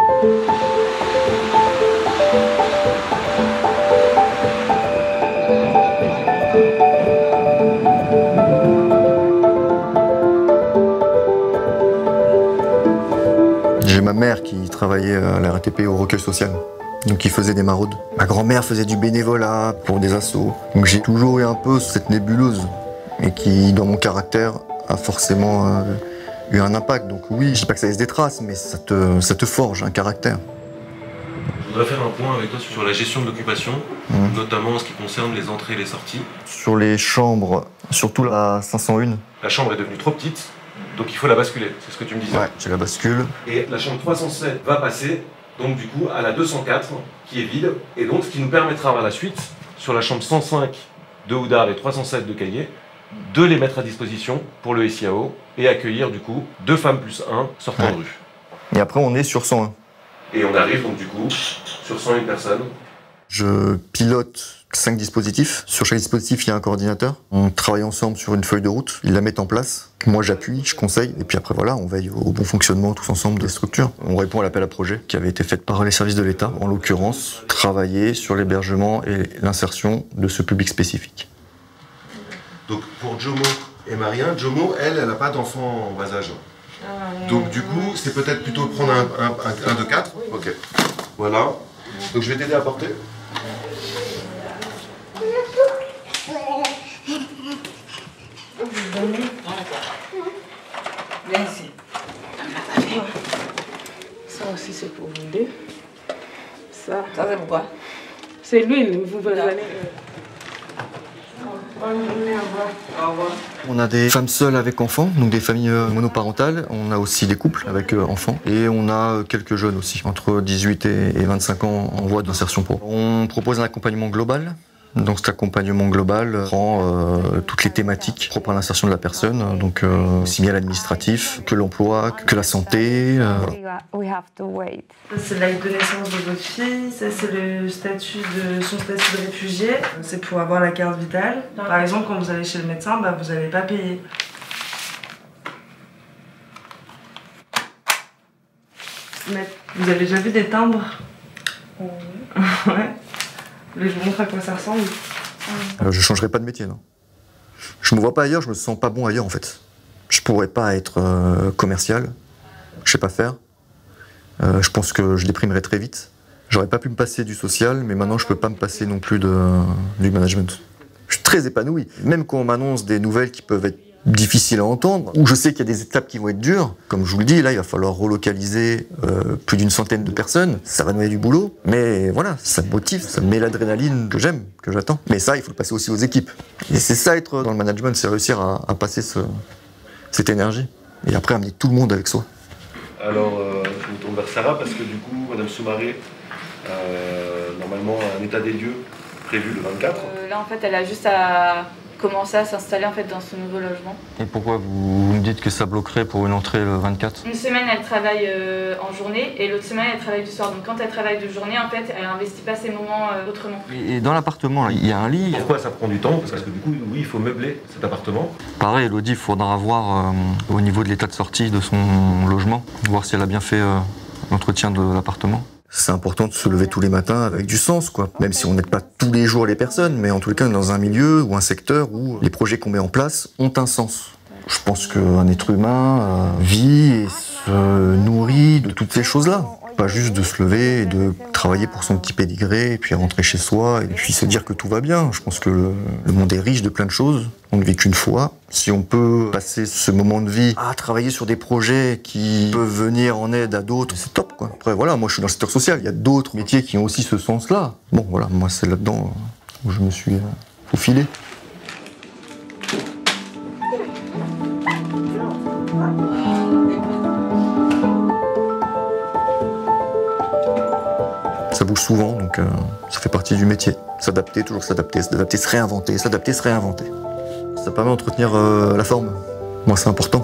J'ai ma mère qui travaillait à la RATP au recueil social, donc qui faisait des maraudes. Ma grand-mère faisait du bénévolat pour des assos. Donc j'ai toujours eu un peu cette nébuleuse, et qui, dans mon caractère, a forcément eu un impact. Donc oui, je dis pas que ça laisse des traces, mais ça te forge un caractère. Je voudrais faire un point avec toi sur la gestion de l'occupation, notamment en ce qui concerne les entrées et les sorties. Sur les chambres, surtout la 501. La chambre est devenue trop petite, donc il faut la basculer, c'est ce que tu me disais. Ouais, j'ai la bascule. Et la chambre 307 va passer, donc du coup, à la 204, qui est vide, et donc ce qui nous permettra par la suite, sur la chambre 105 de Houdard et 307 de Caillé, de les mettre à disposition pour le SIAO et accueillir du coup 2 femmes plus 1 sortant de rue. Et après on est sur 101. Et on arrive donc du coup sur 101 personnes. Je pilote 5 dispositifs. Sur chaque dispositif, il y a un coordinateur. On travaille ensemble sur une feuille de route. Ils la mettent en place. Moi, j'appuie, je conseille. Et puis après, voilà, on veille au bon fonctionnement tous ensemble des structures. On répond à l'appel à projet qui avait été fait par les services de l'État. En l'occurrence, travailler sur l'hébergement et l'insertion de ce public spécifique. Donc pour Jomo et Marien, Jomo, elle n'a pas d'enfant en bas âge. Donc du coup, c'est peut-être plutôt de prendre un de 4. Ok. Voilà. Donc je vais t'aider à porter. Merci. Ça aussi c'est pour vous deux. Ça c'est pourquoi? C'est l'huile, vous allez... On a des femmes seules avec enfants, donc des familles monoparentales. On a aussi des couples avec enfants. Et on a quelques jeunes aussi, entre 18 et 25 ans en voie d'insertion pro. On propose un accompagnement global. Donc cet accompagnement global prend toutes les thématiques propres à l'insertion de la personne, donc aussi bien l'administratif que l'emploi, que la santé. Ça c'est l'acte de naissance de votre fille, ça c'est le statut son statut de réfugié, c'est pour avoir la carte vitale. Par exemple, quand vous allez chez le médecin, vous n'allez pas payer. Vous avez déjà vu des timbres? Ouais. Je vous montre à quoi ça ressemble. Je changerai pas de métier, non. Je me vois pas ailleurs, je me sens pas bon ailleurs en fait. Je pourrais pas être commercial, je sais pas faire. Je pense que je déprimerais très vite. J'aurais pas pu me passer du social, mais maintenant je peux pas me passer non plus du management. Je suis très épanoui. Même quand on m'annonce des nouvelles qui peuvent être difficiles à entendre, où je sais qu'il y a des étapes qui vont être dures, comme je vous le dis, là il va falloir relocaliser plus d'une centaine de personnes, ça va donner du boulot, mais voilà, ça me motive, ça me met l'adrénaline que j'aime, que j'attends. Mais ça, il faut le passer aussi aux équipes. Et c'est ça être dans le management, c'est réussir à passer cette énergie, et après amener tout le monde avec soi. Alors, je me tourne vers Sarah, parce que du coup, Madame Soumaré, normalement, un état des lieux prévu le 24. Là, en fait, elle a juste à commencer à s'installer en fait, dans ce nouveau logement. Et pourquoi vous me dites que ça bloquerait pour une entrée le 24? Une semaine, elle travaille en journée et l'autre semaine, elle travaille du soir. Donc quand elle travaille de journée, en fait, elle n'investit pas ses moments autrement. Et dans l'appartement, il y a un lit. Pourquoi ça prend du temps? Parce que du coup, oui, il faut meubler cet appartement. Pareil, Elodie, il faudra voir au niveau de l'état de sortie de son logement, voir si elle a bien fait l'entretien de l'appartement. C'est important de se lever tous les matins avec du sens, quoi. Même si on n'aide pas tous les jours les personnes, mais en tout cas dans un milieu ou un secteur où les projets qu'on met en place ont un sens. Je pense qu'un être humain vit et se nourrit de toutes ces choses-là. Pas juste de se lever et de travailler pour son petit pédigré et puis rentrer chez soi et puis se dire que tout va bien. Je pense que le monde est riche de plein de choses. On ne vit qu'une fois. Si on peut passer ce moment de vie à travailler sur des projets qui peuvent venir en aide à d'autres, c'est top, quoi. Après voilà, moi je suis dans le secteur social. Il y a d'autres métiers qui ont aussi ce sens-là. Bon voilà, moi c'est là-dedans où je me suis faufilé. Ça bouge souvent, donc ça fait partie du métier. S'adapter, toujours s'adapter, se réinventer, s'adapter, se réinventer. Ça permet d'entretenir la forme. Moi, c'est important.